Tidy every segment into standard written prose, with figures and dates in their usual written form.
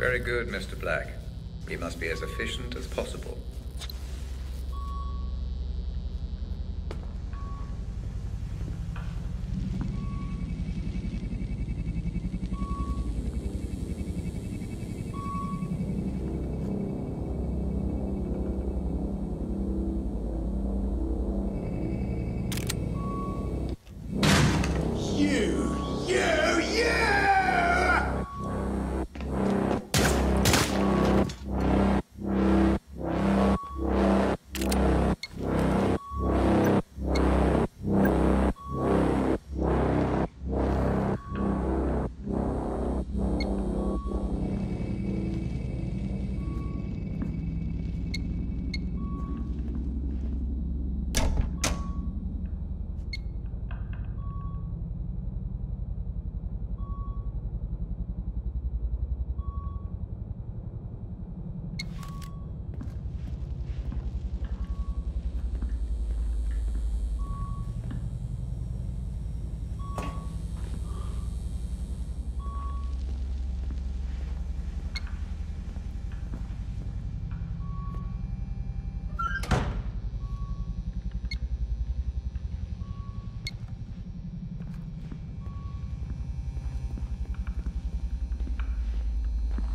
Very good, Mr. Black. We must be as efficient as possible.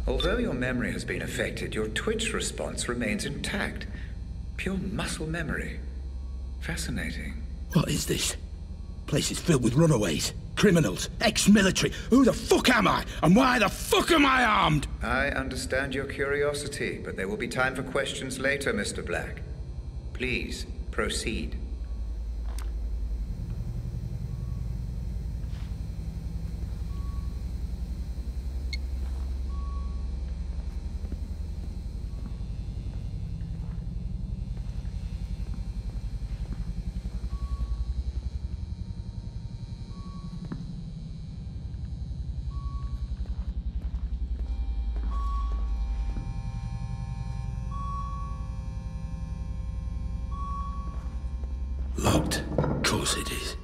Although your memory has been affected, your twitch response remains intact. Pure muscle memory. Fascinating. What is this? Place is filled with runaways, criminals, ex-military. Who the fuck am I? And why the fuck am I armed? I understand your curiosity, but there will be time for questions later, Mr. Black. Please, proceed. Locked. Of course it is.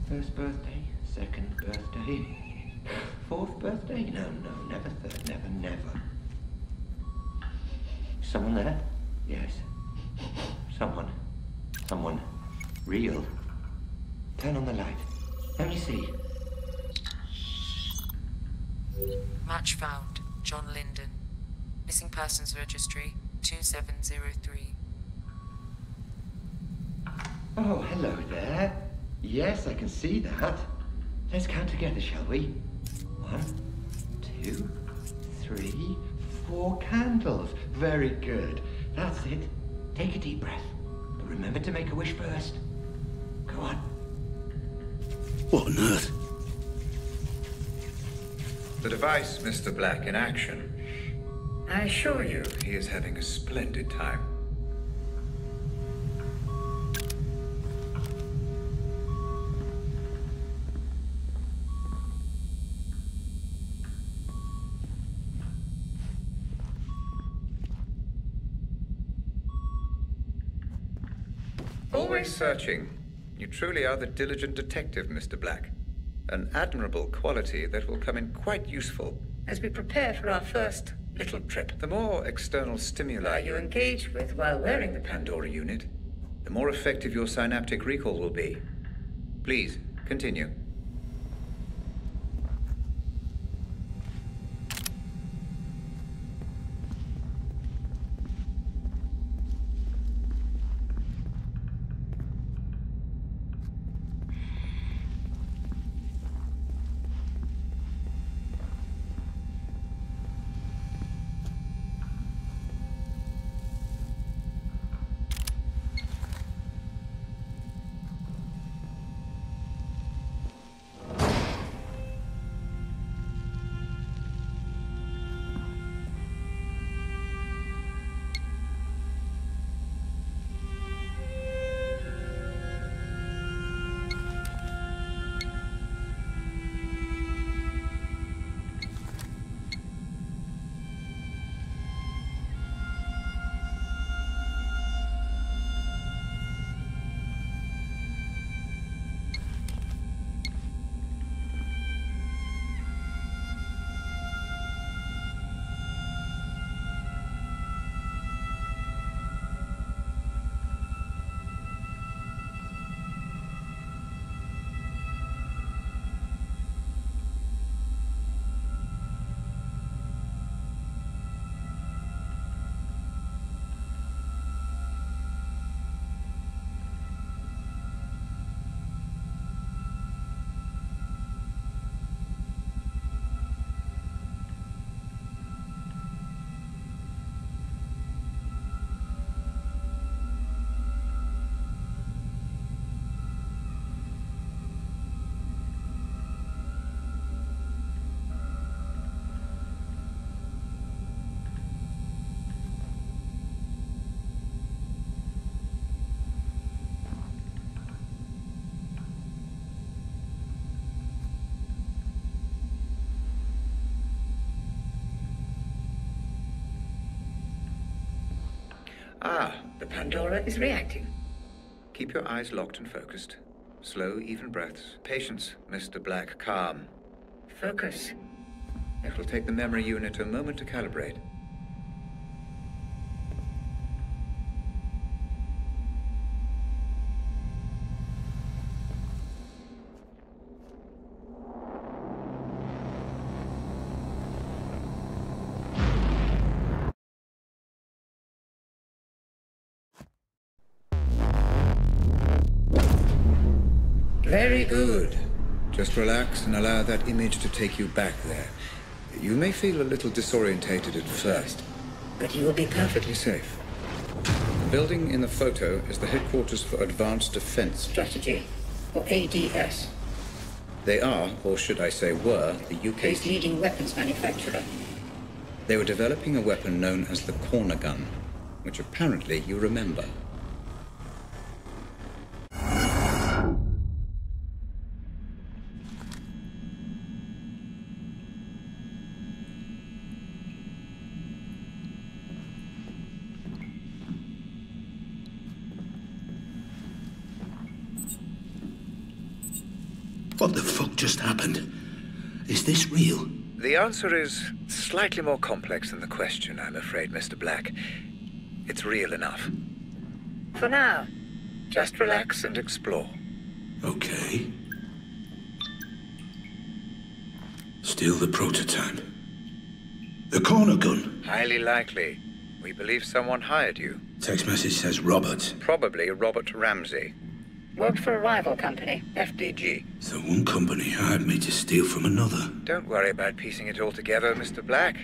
First birthday, second birthday, fourth birthday? No, never third, never. Someone there? Yes. Someone real. Turn on the light. Let me see. Match found. John Linden. Missing persons registry 2703. Oh, hello there. Yes, I can see that. Let's count together, shall we? 1, 2, 3, 4 candles. Very good. That's it. Take a deep breath. But remember to make a wish first. Go on. What on earth? The device, Mr. Black, in action. I assure you, he is having a splendid time. Always searching. You truly are the diligent detective, Mr. Black. An admirable quality that will come in quite useful as we prepare for our first little trip. The more external stimuli you engage with while wearing the Pandora unit, the more effective your synaptic recall will be. Please, continue. Ah, The Pandora is reacting. keep your eyes locked and focused. Slow, even breaths. Patience, Mr. Black. Calm. Focus. It will take the memory unit a moment to calibrate. Very good. Good. Just relax and allow that image to take you back there. You may feel a little disorientated at first. But you will be perfectly Perfectly safe. The building in the photo is the headquarters for Advanced Defense. strategy, or ADS, They are, or should I say were, the UK's UK's leading weapons manufacturer. They were developing a weapon known as the corner gun, which apparently you remember. What the fuck just happened? Is this real? The answer is slightly more complex than the question, I'm afraid, Mr. Black. It's real enough. For now, Just relax and explore. Okay. Still the prototype. The corner gun. Highly likely. We believe someone hired you. Text message says Robert. Probably Robert Ramsey. worked for a rival company, FDG. So one company hired me to steal from another. Don't worry about piecing it all together, Mr. Black.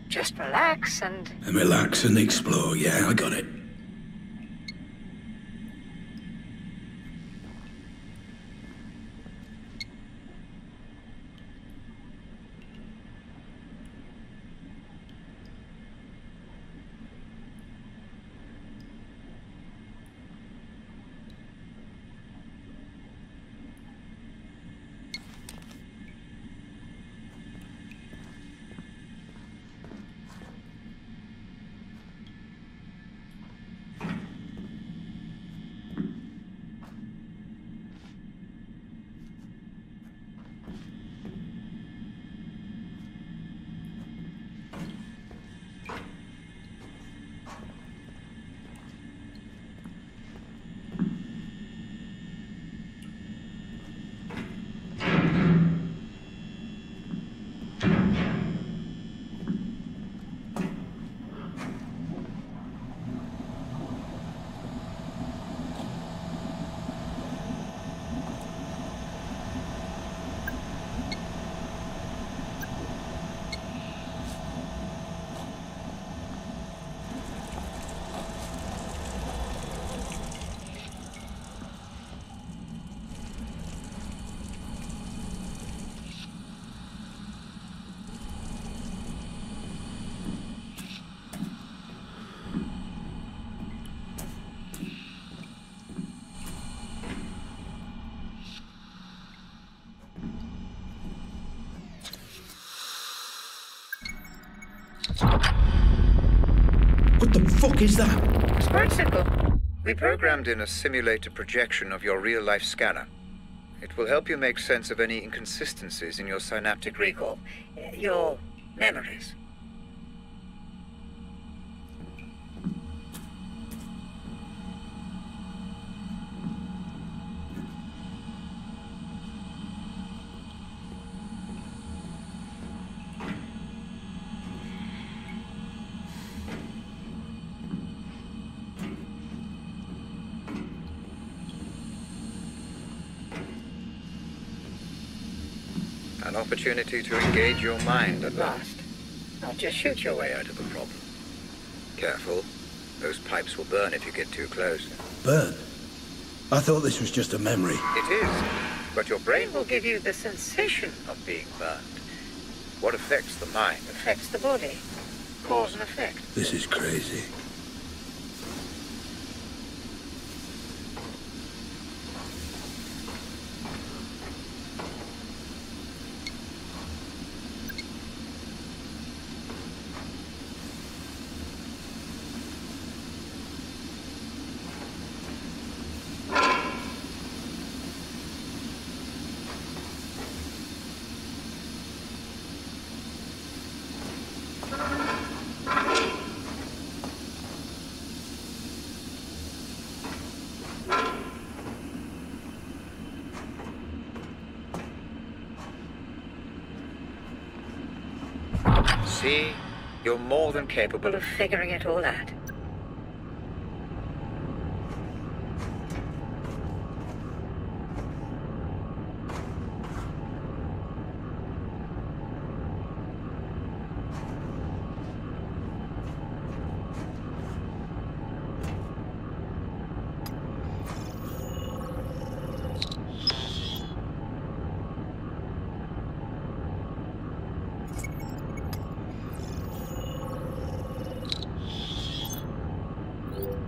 Just relax and... And relax and explore. Yeah, I got it. What the fuck is that? It's quite simple. We programmed in a simulated projection of your real-life scanner. It will help you make sense of any inconsistencies in your synaptic recall. Your memories. An opportunity to engage your mind at last. Now just shoot your way out of the problem. Careful. Those pipes will burn if you get too close. Burn? I thought this was just a memory. It is, but your brain Will give you the sensation of being burned. What affects the mind affects the body. Cause and effect. This is crazy. See? You're more than capable Of figuring it all out.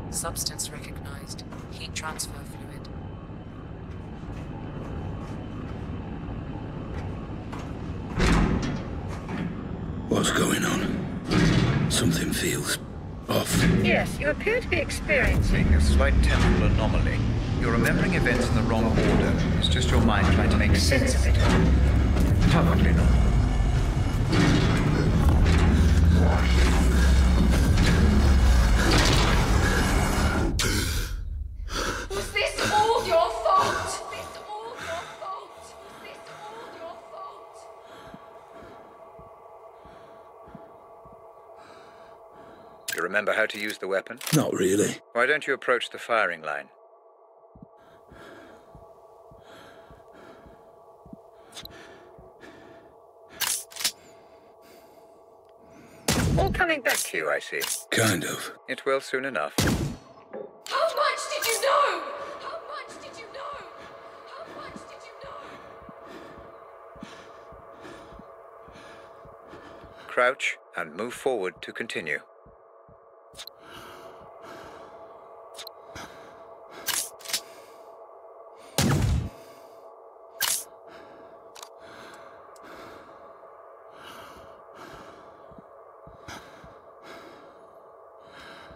Substance recognized. Heat transfer fluid. What's going on? Something feels off. Yes, you appear to be experiencing. a slight temporal anomaly. You're remembering events in the wrong order. It's just your mind trying to make sense of it all. Probably not. Was this all your fault? Was this all your fault? Was this all your fault? You remember how to use the weapon? Not really. Why don't you approach the firing line? All coming back to you, I see. Kind of. It will soon enough. How much did you know? How much did you know? How much did you know? Crouch and move forward to continue.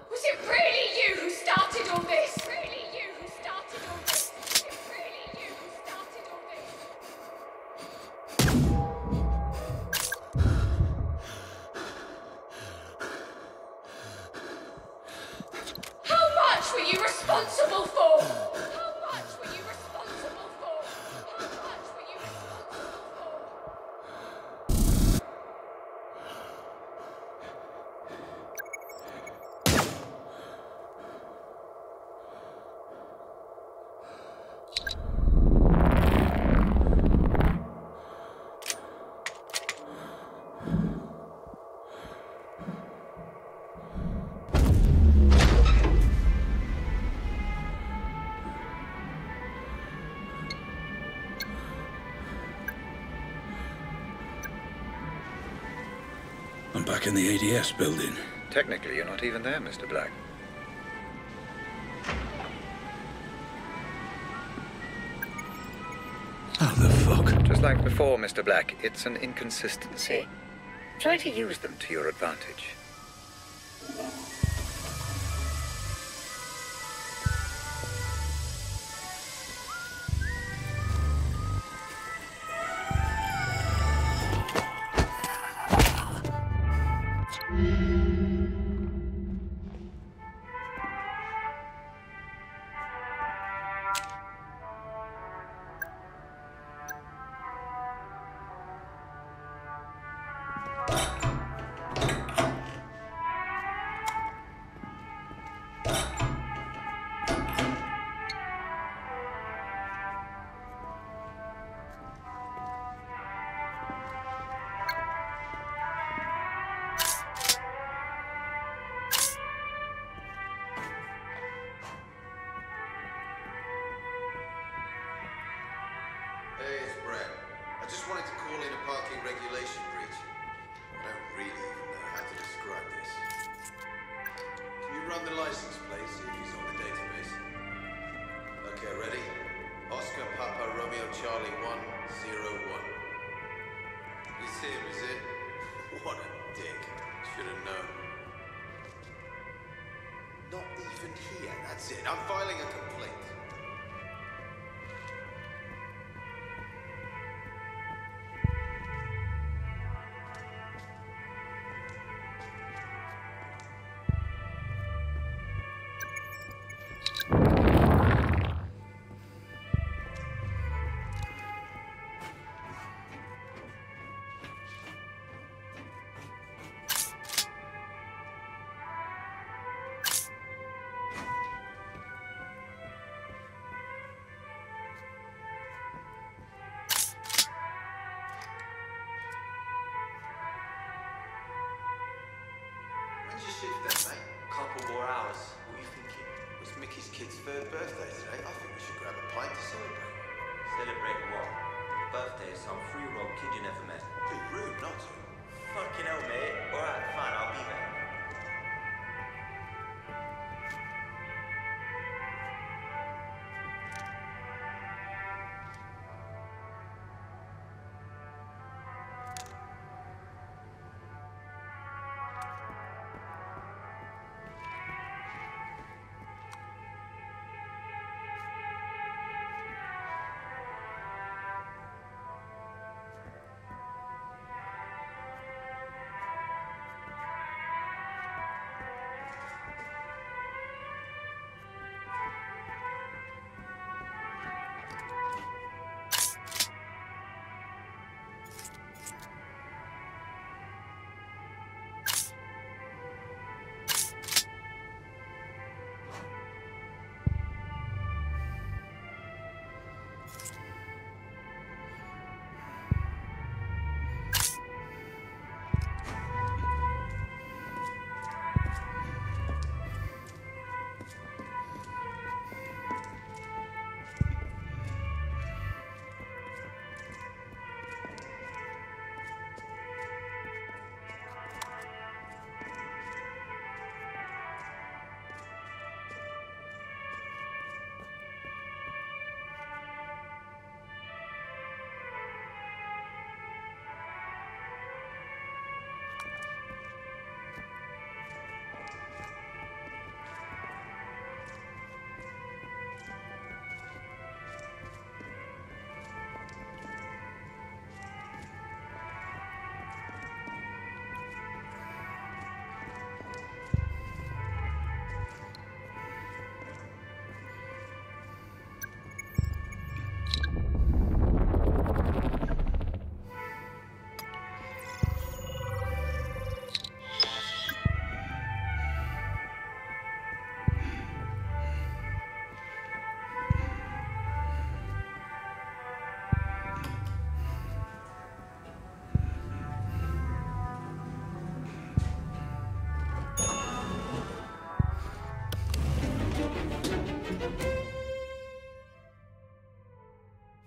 Was it really you who started all this? Really you who started all this? Was it really you who started all this? How much were you responsible for? How much were you responsible for? How much were you responsible for? I'm back in the ADS building. Technically, you're not even there, Mr. Black. How the fuck? Just like before, Mr. Black, it's an inconsistency. Try to use them. To your advantage. Hey, it's Brett. I just wanted to call in a parking regulation breach. I don't really even know how to describe this. Can you run the license plate, see if he's on the database? Okay, ready? Oscar Papa Romeo Charlie 101. It's him, is it? What a dick. Should have known. Not even here, that's it. I'm filing a complaint. When's your shift then, mate? Couple more hours. What are you thinking? It's Mickey's kid's 3rd birthday today. I think we should grab a pint to celebrate. Celebrate what? Birthday of some 3-year-old kid you never met. Be rude not to. Fucking hell, mate. Alright, fine, I'll be there.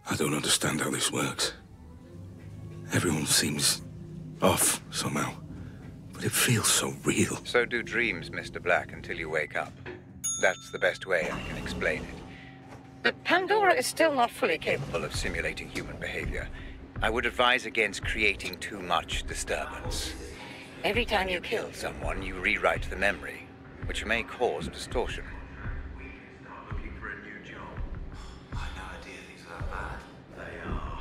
I don't understand how this works. Everyone seems off somehow, but it feels so real. So do dreams, Mr. Black, until you wake up. That's the best way I can explain it. But Pandora is still not fully capable. Of simulating human behavior. I would advise against creating too much disturbance. Every time you kill someone, you rewrite the memory, which may cause distortion. Looking for a new job. I had no idea things were that bad. They are.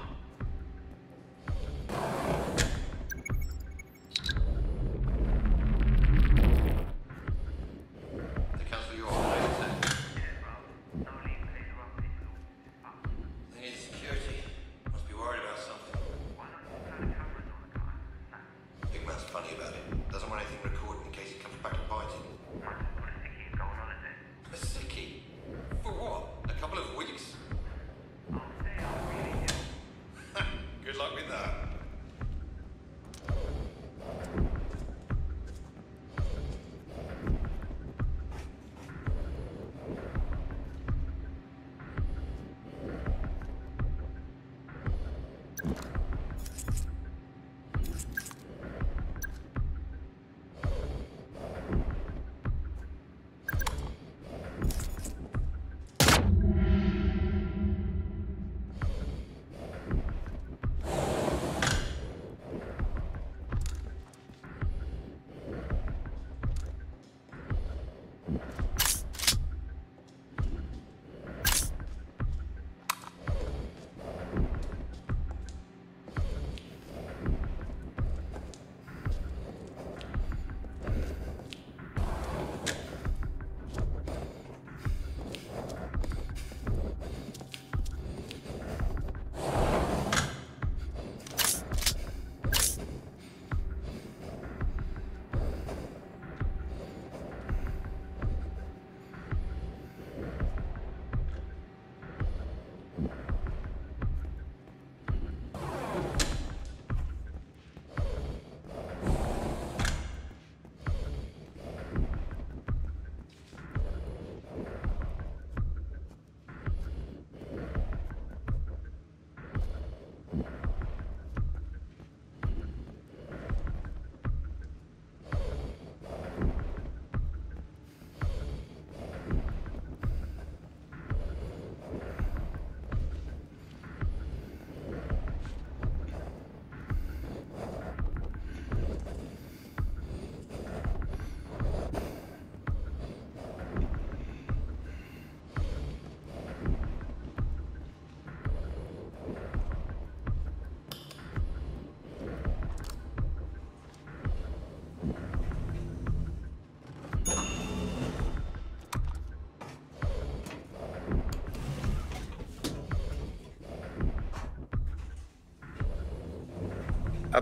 They cancel your holiday, They need security. Must be worried about something. Big man's funny about it. Doesn't want anything recorded in case he comes back to bite him. A sickie? For what? A couple of weeks? Good luck with that.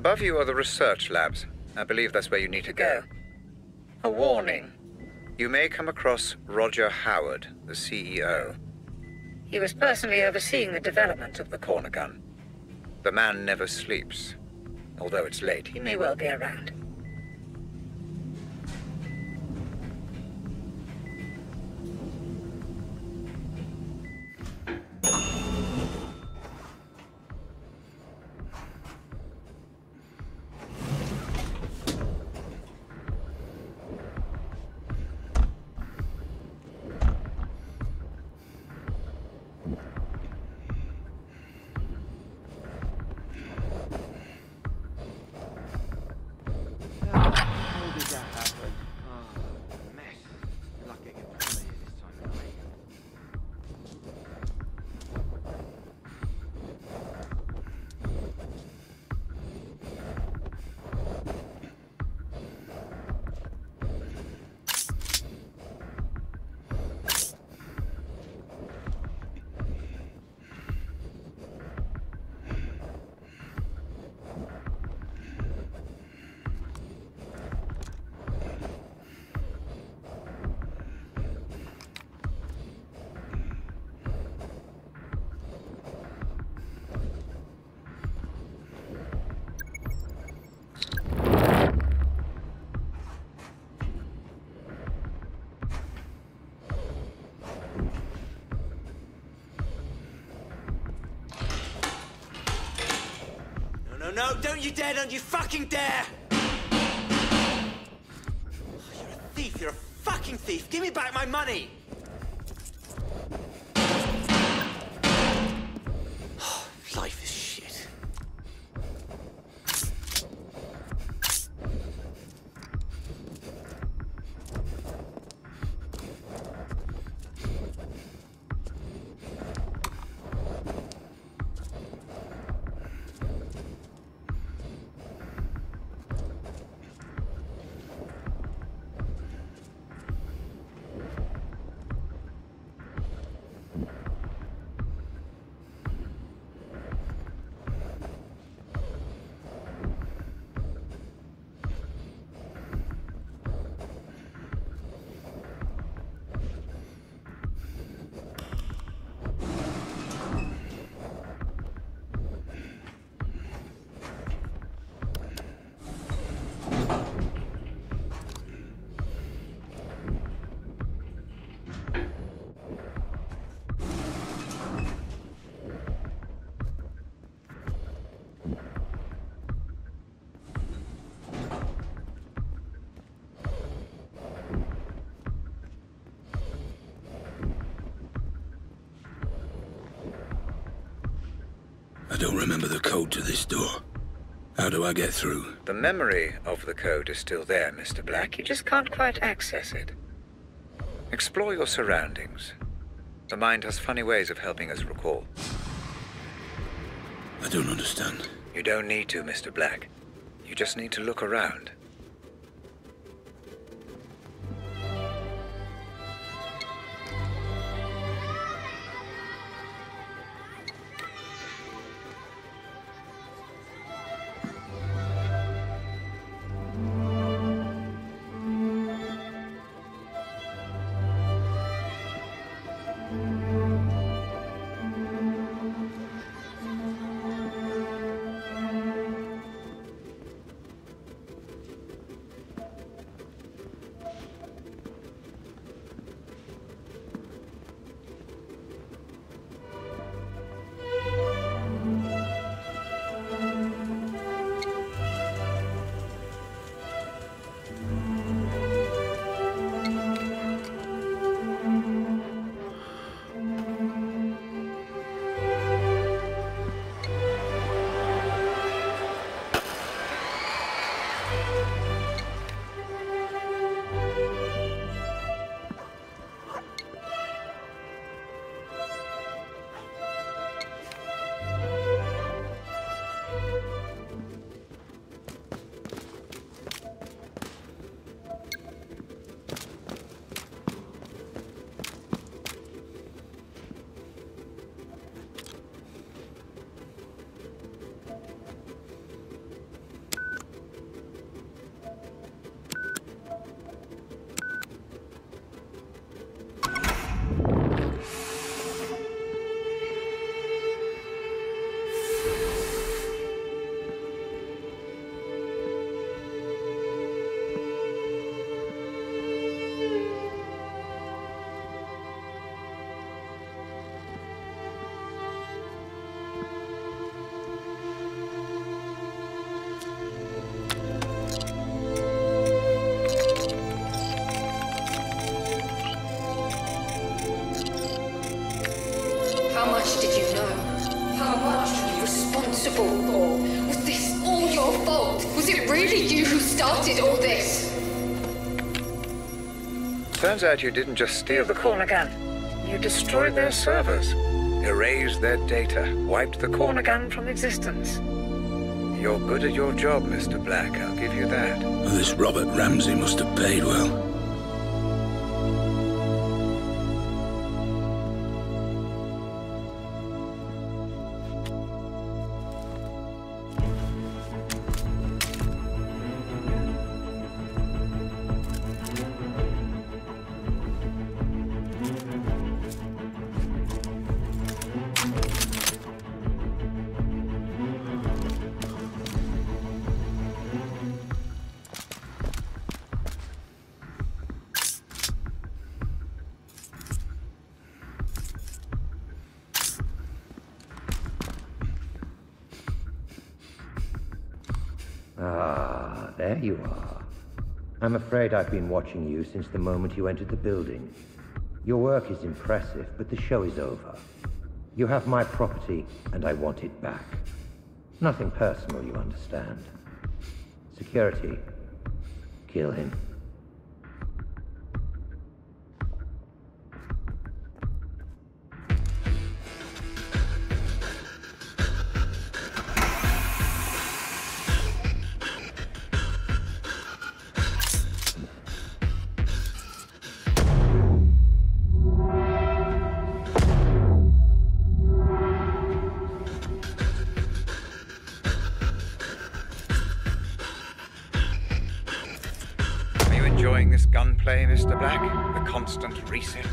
Above you are the research labs. I believe that's where you need to go. A warning. You may come across Roger Howard, the CEO. He was personally overseeing the development of the corner gun. The man never sleeps. Although it's late, He may well be around. How did that happen? Oh, mess. Good luck getting it from here this time of night. No, don't you dare, don't you fucking dare! Oh, you're a thief, you're a fucking thief! Give me back my money! Oh, life is shit. I don't remember the code to this door. How do I get through? The memory of the code is still there, Mr. Black. You just can't quite access it. Explore your surroundings. The mind has funny ways of helping us recall. I don't understand. You don't need to, Mr. Black. You just need to look around. What? Was it really you who started all this? Turns out you didn't just steal the corner gun. You destroyed their servers, erased their data, wiped the corner gun from existence. You're good at your job, Mr. Black, I'll give you that. Well, this Robert Ramsey must have paid well. Ah, there you are. I'm afraid I've been watching you since the moment you entered the building. Your work is impressive, but the show is over. You have my property, and I want it back. Nothing personal, you understand. Security. Kill him. Enjoying this gunplay, Mr. Black? The constant reset?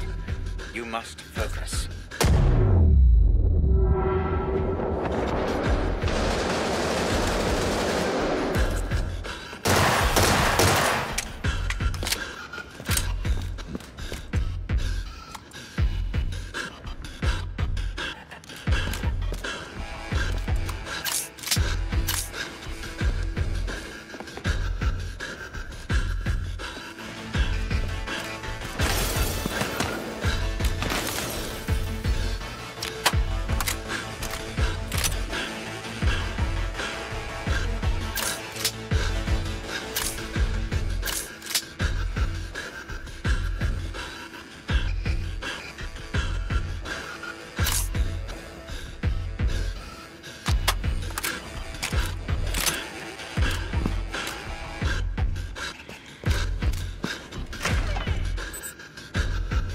You must focus.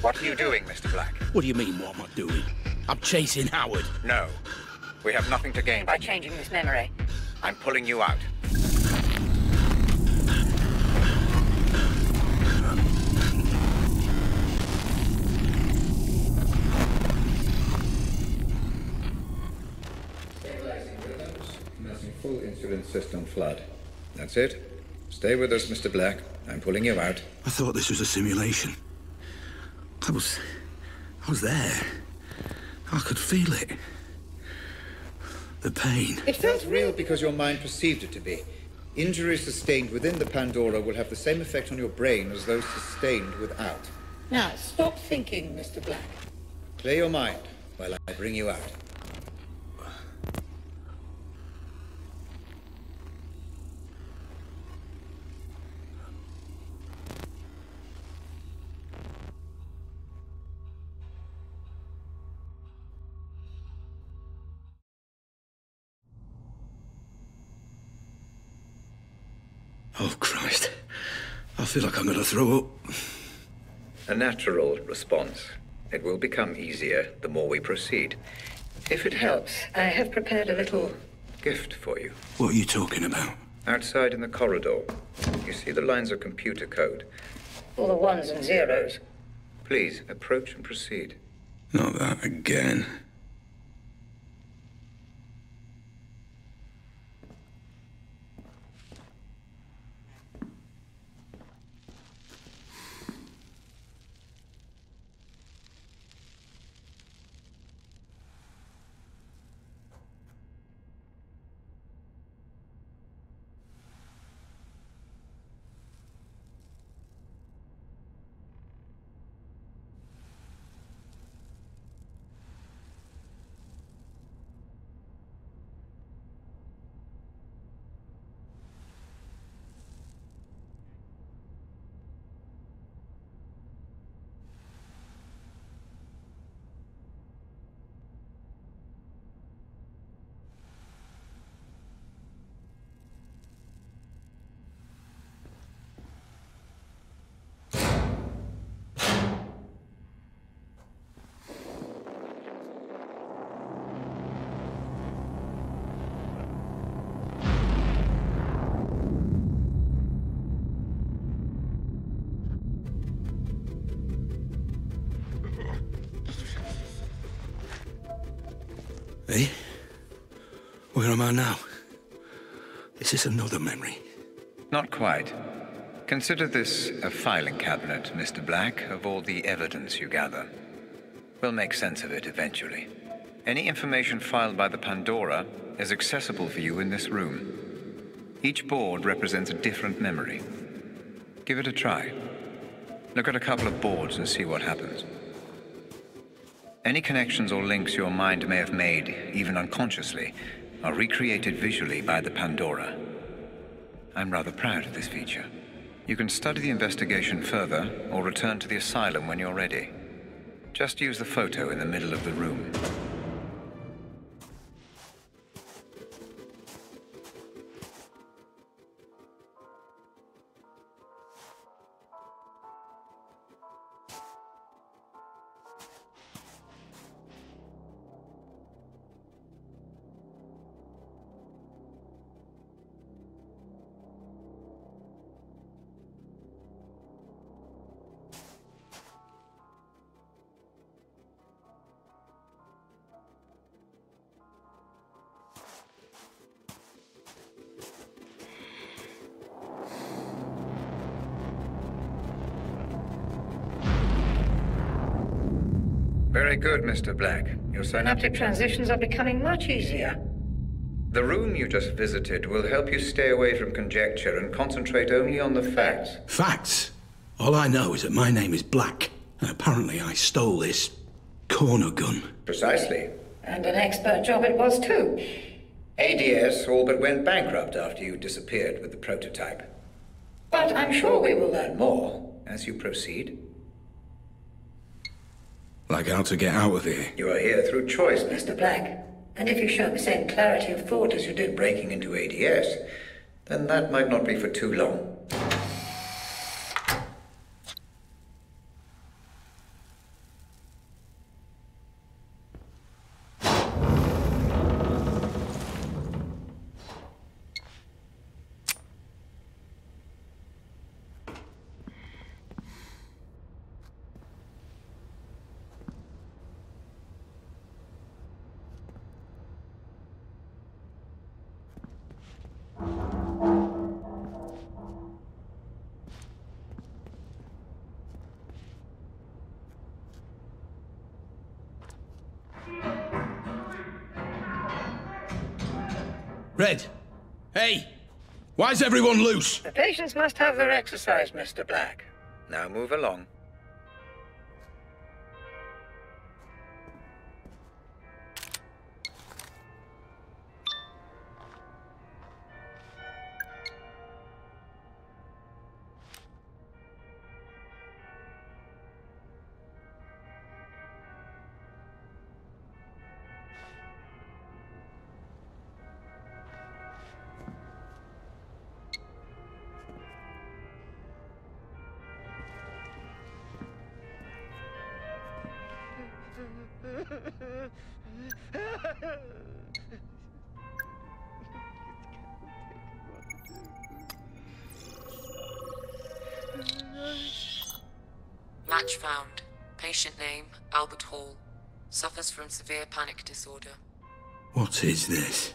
What are you doing, Mr. Black? What do you mean, what am I doing? I'm chasing Howard. No. We have nothing to gain By changing this memory. I'm pulling you out. Stabilizing rhythms, commencing full insulin system flood. That's it. Stay with us, Mr. Black. I'm pulling you out. I thought this was a simulation. I was there. I could feel it. The pain. It felt real because your mind perceived it to be. Injuries sustained within the Pandora will have the same effect on your brain as those sustained without. Now, stop thinking, Mr. Black. Clear your mind while I bring you out. Oh, Christ. I feel like I'm gonna throw up. A natural response. It will become easier the more we proceed. If it helps, I have prepared a little gift for you. What are you talking about? Outside in the corridor, you see the lines of computer code. All the ones and zeros. Please, approach and proceed. Not that again. Eh? Where am I now? Is this another memory? Not quite. Consider this a filing cabinet, Mr. Black, of all the evidence you gather. We'll make sense of it eventually. Any information filed by the Pandora is accessible for you in this room. Each board represents a different memory. Give it a try. Look at a couple of boards and see what happens. Any connections or links your mind may have made, even unconsciously, are recreated visually by the Pandora. I'm rather proud of this feature. You can study the investigation further, or return to the asylum when you're ready. Just use the photo in the middle of the room. Very good, Mr. Black. Your Synaptic transitions are becoming much easier. The room you just visited will help you stay away from conjecture and concentrate only on the facts. Facts? All I know is that my name is Black, and apparently I stole this corner gun. Precisely. And an expert job it was too. ADS all but went bankrupt after you disappeared with the prototype. But I'm sure we will learn More as you proceed. Like how to get out of here. You are here through choice, Mr. Black. And if you show the same clarity of thought as you did breaking into ADS, then that might not be for too long. Red! Hey! Why's everyone loose? The patients must have their exercise, Mr. Black. Now move along. Match found. Patient name, Albert Hall. Suffers from severe panic disorder. What is this?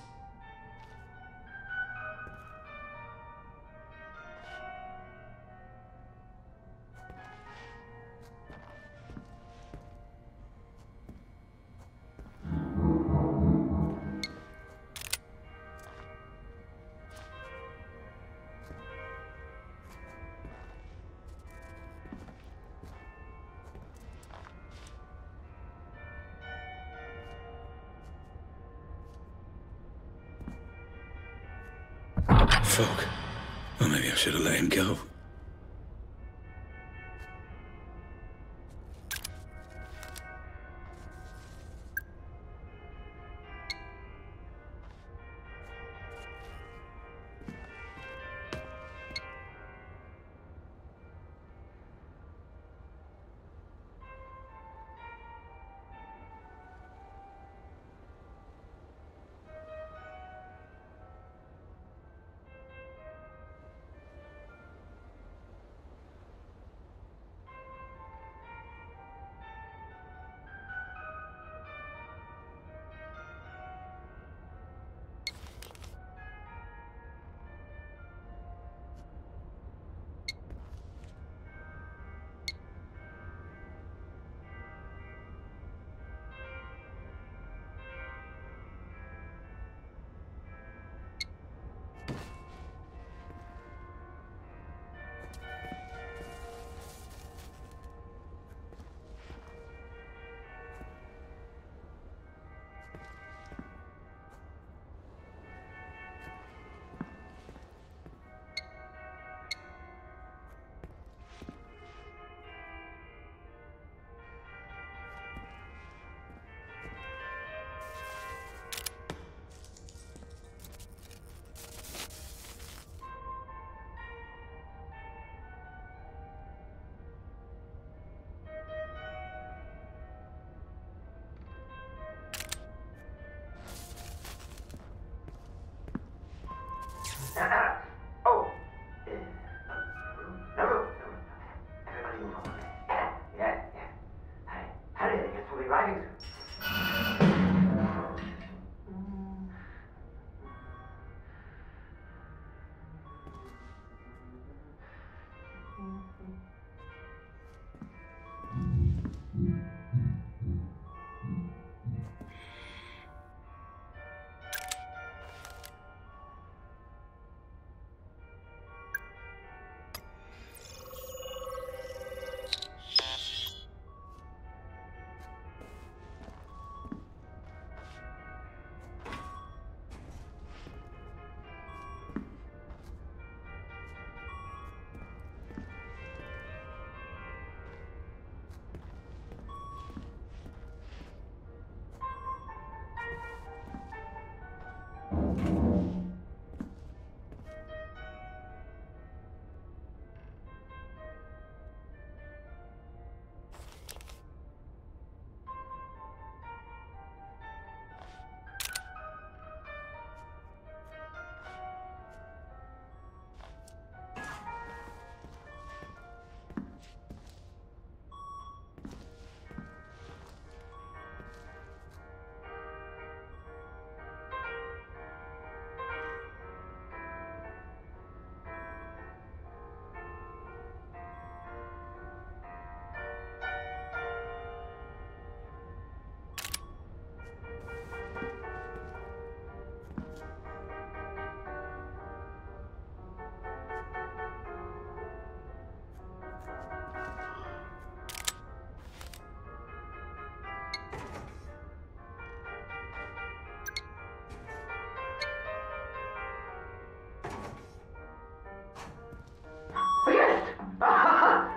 Fuck. Well, maybe I should have let him go.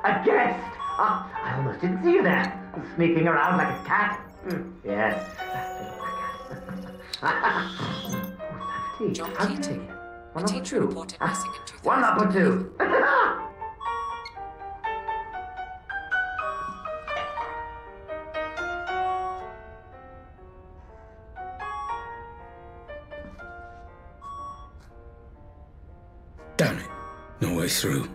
A guest! I almost didn't see you there. Sneaking around like a cat. Yes. John Keating. One A up or teacher two? reported missing in 2000. One up or two? Damn it. No way through.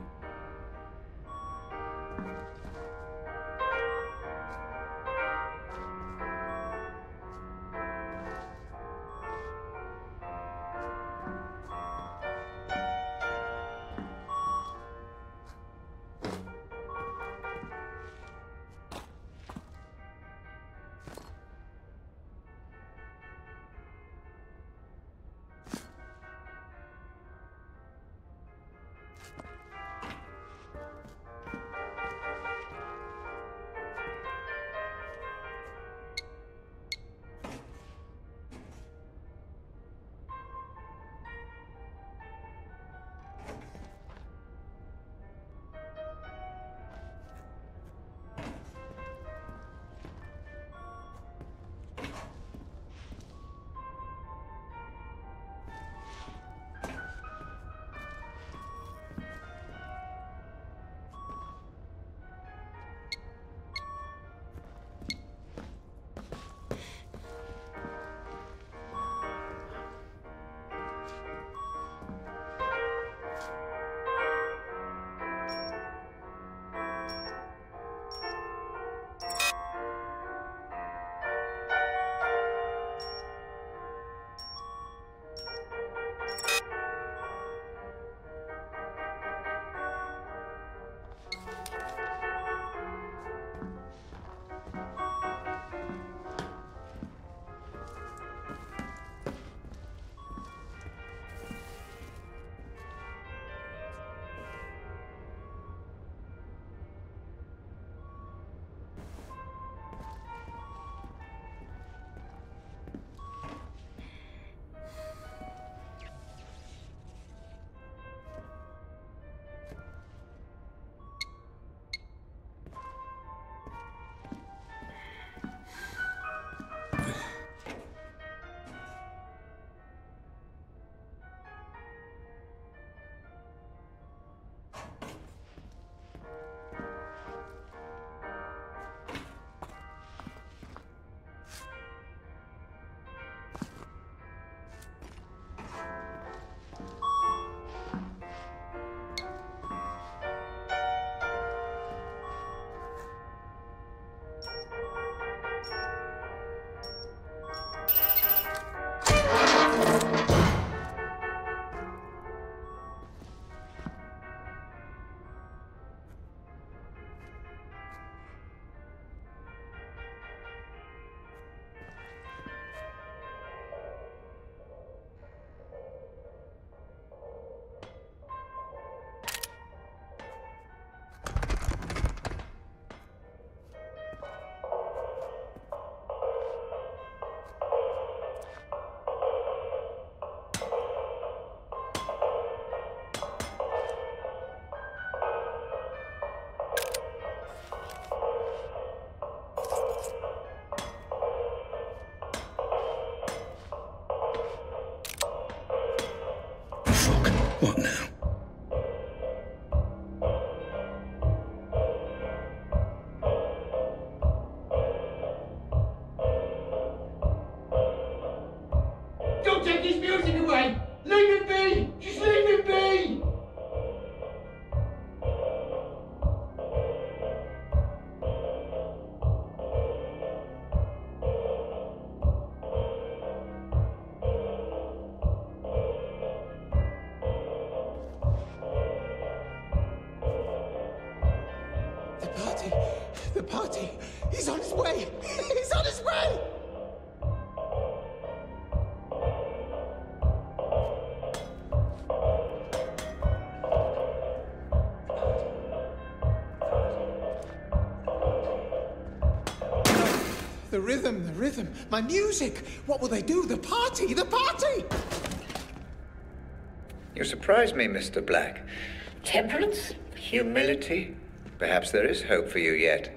party. The party. He's on his way. He's on his way. The rhythm, my music. What will they do? The party, the party! You surprise me, Mr. Black. Temperance? Humility? Perhaps there is hope for you yet.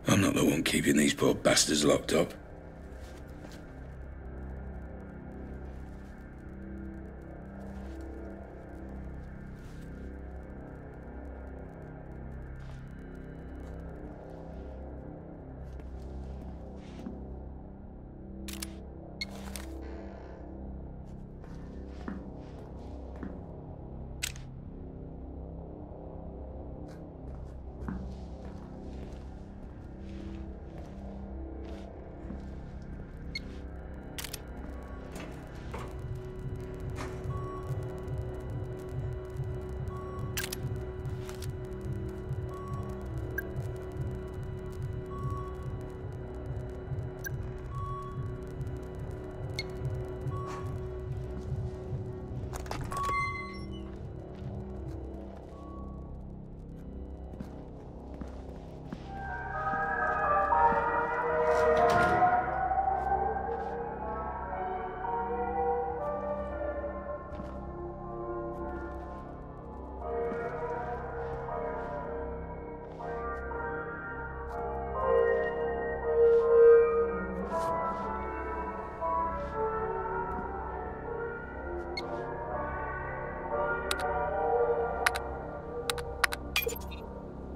I'm not the one keeping these poor bastards locked up.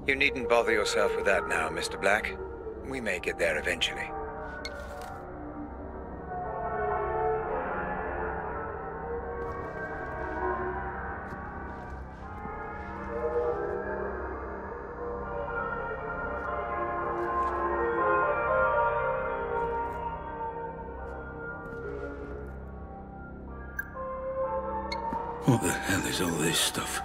You needn't bother yourself with that now, Mr. Black. We may get there eventually. What the hell is all this stuff?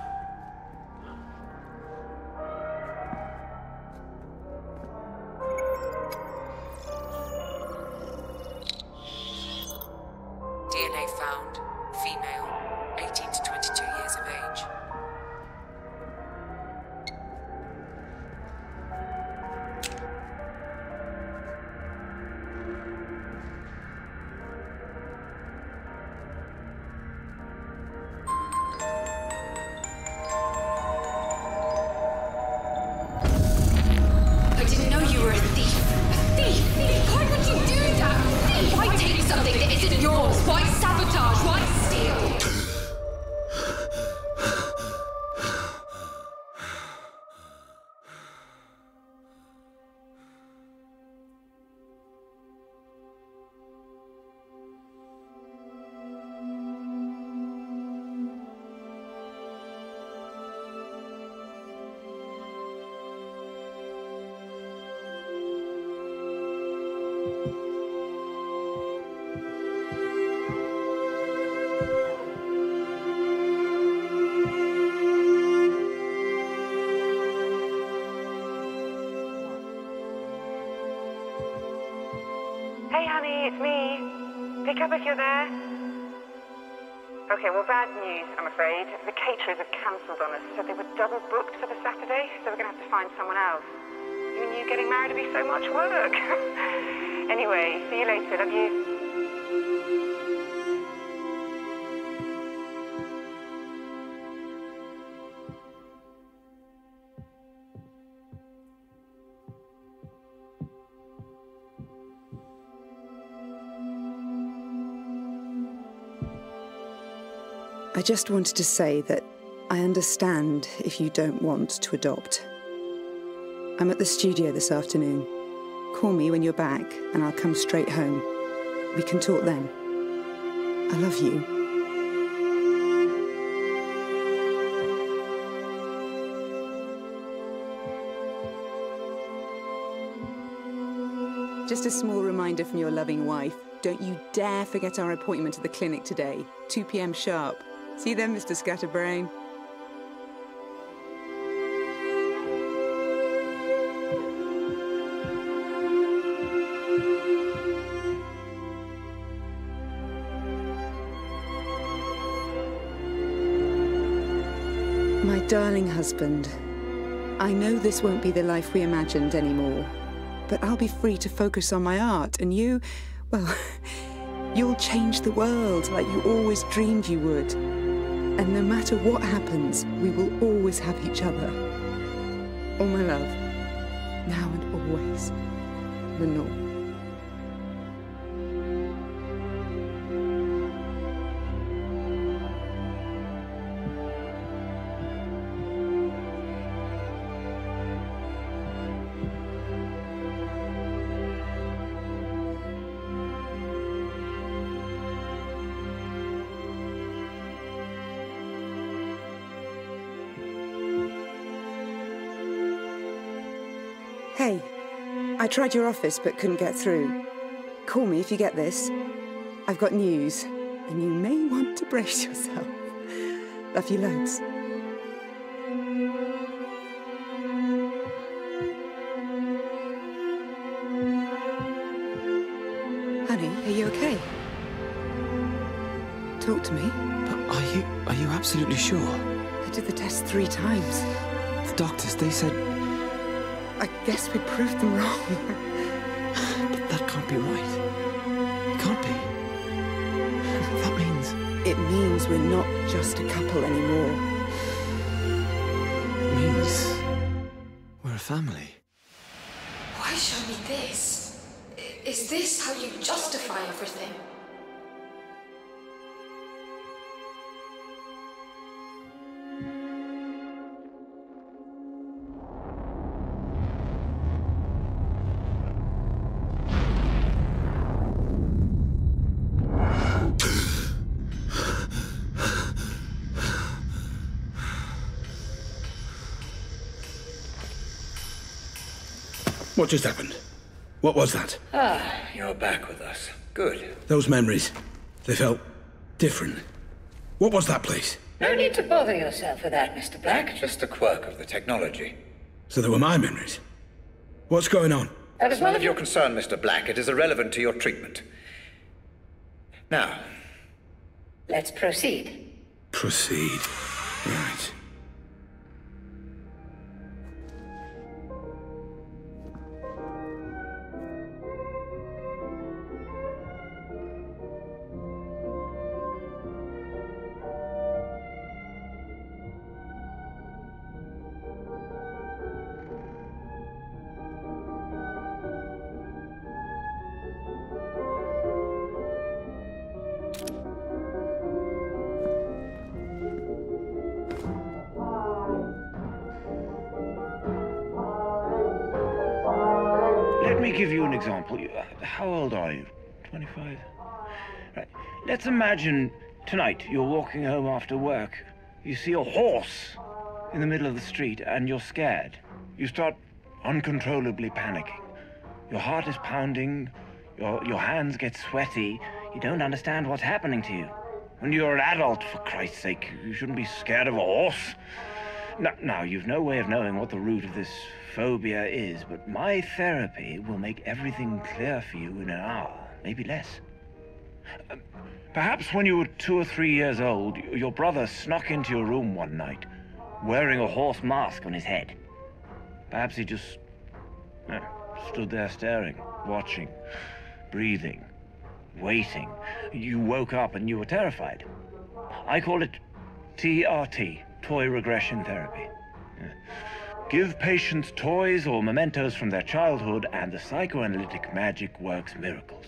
DNA found. Female, 18 to 22 years of age. I didn't know you were a thief. A thief! Why would you do that? Thief! Why take something that isn't yours? Why sabotage? Why steal? Hey, honey, it's me. Pick up if you're there. Okay, well, bad news, I'm afraid. The caterers have cancelled on us. Said they were double booked for the Saturday, so we're going to have to find someone else. You knew getting married would be so much work. Anyway, see you later. Love you. I just wanted to say that I understand if you don't want to adopt. I'm at the studio this afternoon. Call me when you're back and I'll come straight home. We can talk then. I love you. Just a small reminder from your loving wife. Don't you dare forget our appointment at the clinic today, 2 p.m. sharp. See you then, Mr. Scatterbrain. darling husband. I know this won't be the life we imagined anymore, but I'll be free to focus on my art, and you, well, you'll change the world like you always dreamed you would. And no matter what happens, we will always have each other. All my love, now and always, Lenore. Hey, I tried your office but couldn't get through. Call me if you get this. I've got news, and you may want to brace yourself. Love you loads. Honey, are you okay? Talk to me. But are you absolutely sure? I did the test 3 times. The doctors, they said... I guess we proved them wrong. But that can't be right. It can't be. That means... It means we're not just a couple anymore. It means... we're a family. Why show me this? Is this how you justify everything? What just happened? What was that? Ah, you're back with us. Good. Those memories, they felt different. What was that place? No need to bother yourself with that, Mr. Black. Just a quirk of the technology. So they were my memories. What's going on? That is none of your concern, Mr. Black. It is irrelevant to your treatment. Now, let's proceed. Proceed. Right. Let me give you an example. How old are you? 25? Right. Let's imagine tonight you're walking home after work. You see a horse in the middle of the street and you're scared. You start uncontrollably panicking. Your heart is pounding, your hands get sweaty. You don't understand what's happening to you. When you're an adult, for Christ's sake, you shouldn't be scared of a horse. Now, you've no way of knowing what the root of this phobia is, but my therapy will make everything clear for you in an hour, maybe less. Perhaps when you were 2 or 3 years old, your brother snuck into your room one night, wearing a horse mask on his head. Perhaps he just stood there staring, watching, breathing, waiting. You woke up and you were terrified. I call it TRT, Toy Regression Therapy. Give patients toys or mementos from their childhood, and the psychoanalytic magic works miracles.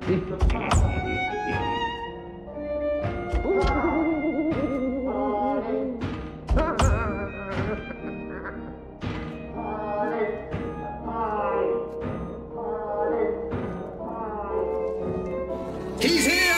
He's here!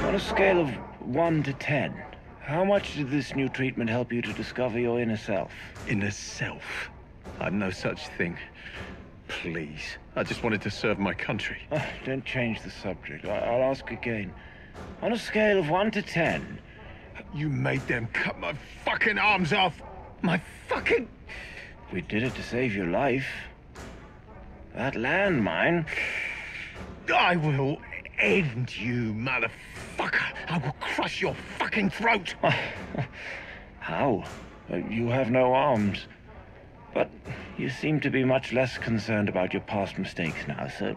On a scale of 1 to 10, how much did this new treatment help you to discover your inner self? Inner self? I'm no such thing. Please. I just wanted to serve my country. Don't change the subject. I'll ask again. On a scale of 1 to 10... You made them cut my fucking arms off! My fucking... We did it to save your life. That landmine... I will end you, motherfucker! I will crush your fucking throat! How? You have no arms. But you seem to be much less concerned about your past mistakes now, so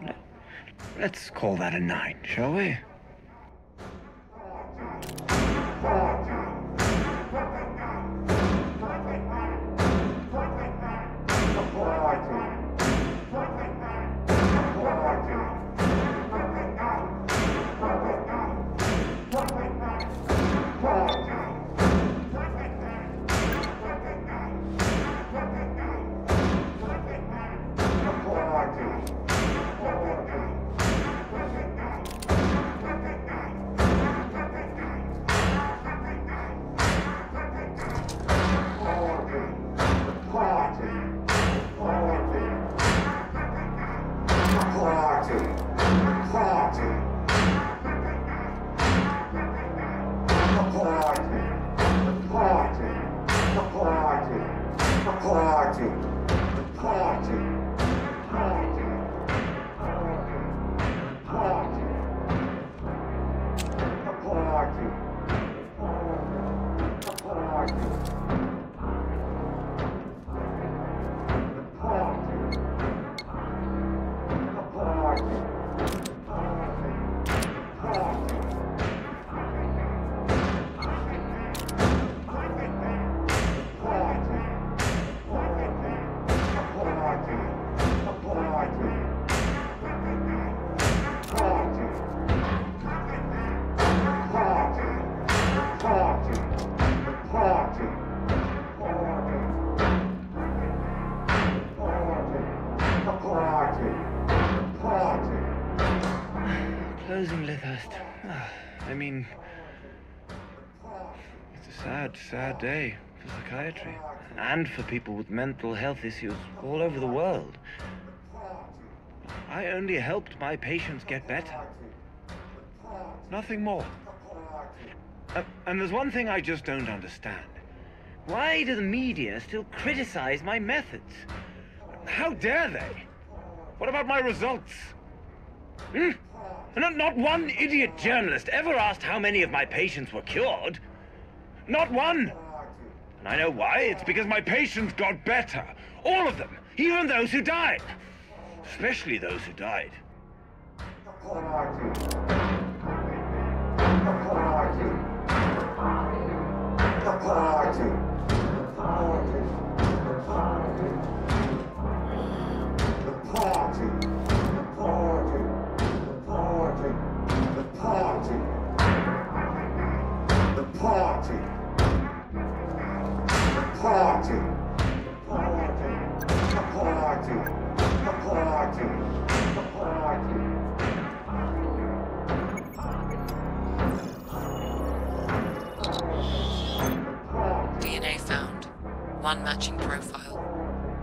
let's call that a 9, shall we? Closing Lythurst. I mean, it's a sad day for psychiatry and for people with mental health issues all over the world. I only helped my patients get better. Nothing more. And there's one thing I just don't understand. Why do the media still criticize my methods? How dare they? What about my results? Not one idiot journalist ever asked how many of my patients were cured. Not one. And I know why. It's because my patients got better. All of them. Even those who died. Especially those who died. DNA found. One matching profile.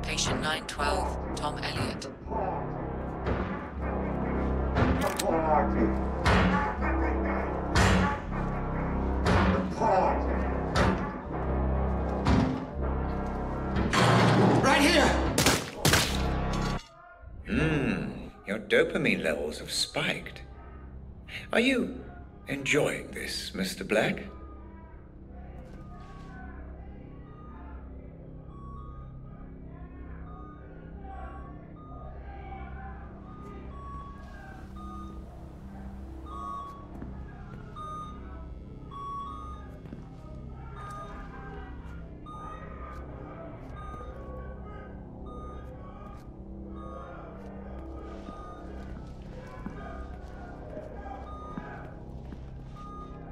Patient 912, Tom Elliott. Right here! Your dopamine levels have spiked. Are you enjoying this, Mr. Black?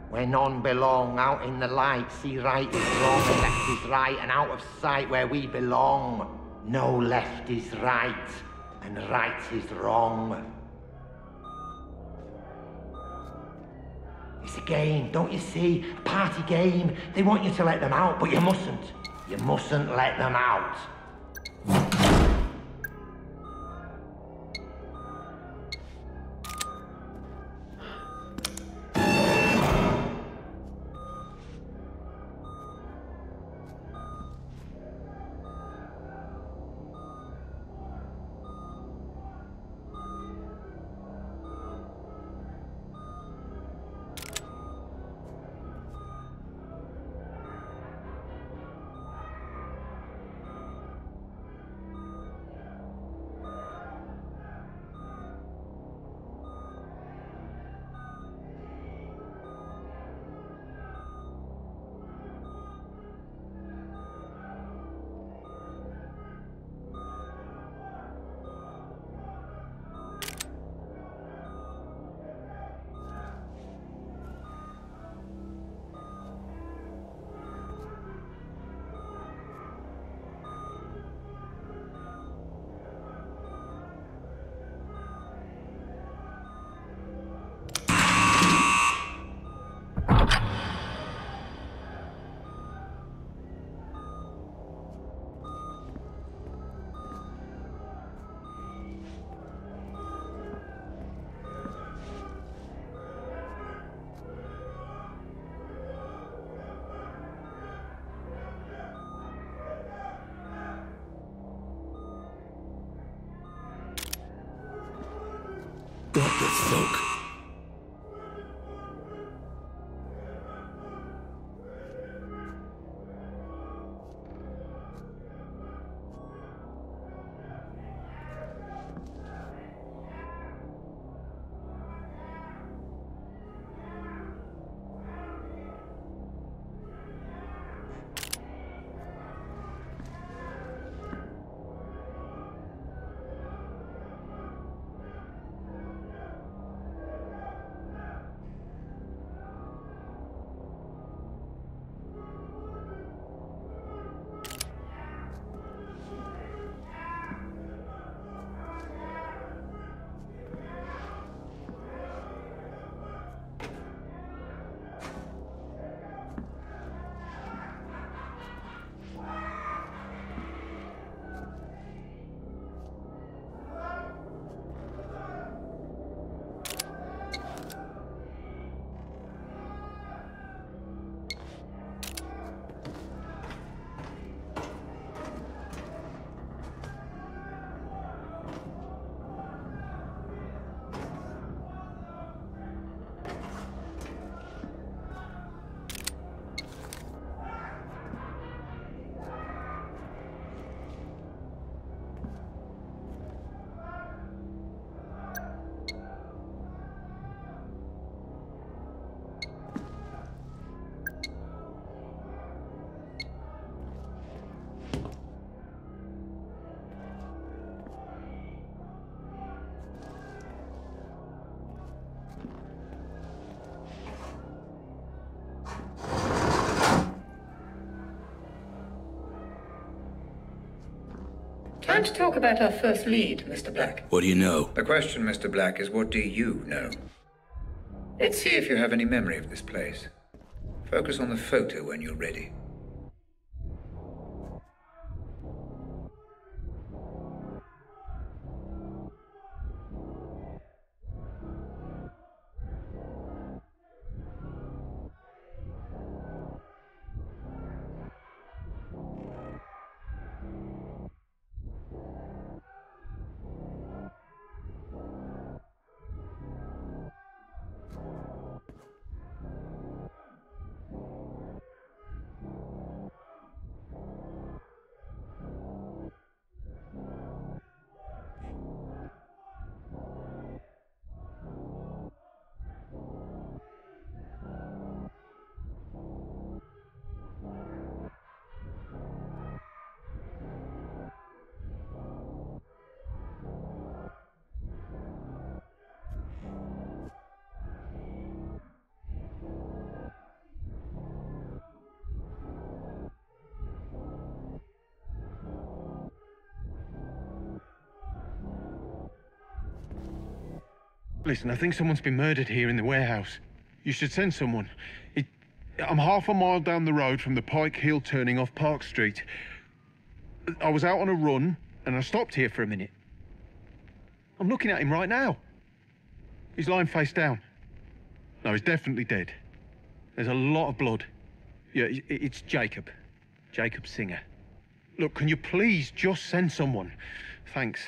Where none belong, out in the light, see right is wrong, and left is right, and out of sight where we belong. No left is right, and right is wrong. It's a game, don't you see? A party game. They want you to let them out, but you mustn't. You mustn't let them out. What the fuck? Time to talk about our first lead, Mr. Black. What do you know? The question, Mr. Black, is what do you know? Let's see if you have any memory of this place. Focus on the photo when you're ready. Listen, I think someone's been murdered here in the warehouse. You should send someone. I'm half a mile down the road from the Pike Hill turning off Park Street. I was out on a run, and I stopped here for a minute. I'm looking at him right now. He's lying face down. No, he's definitely dead. There's a lot of blood. Yeah, it's Jacob. Jacob Singer. Look, can you please just send someone? Thanks.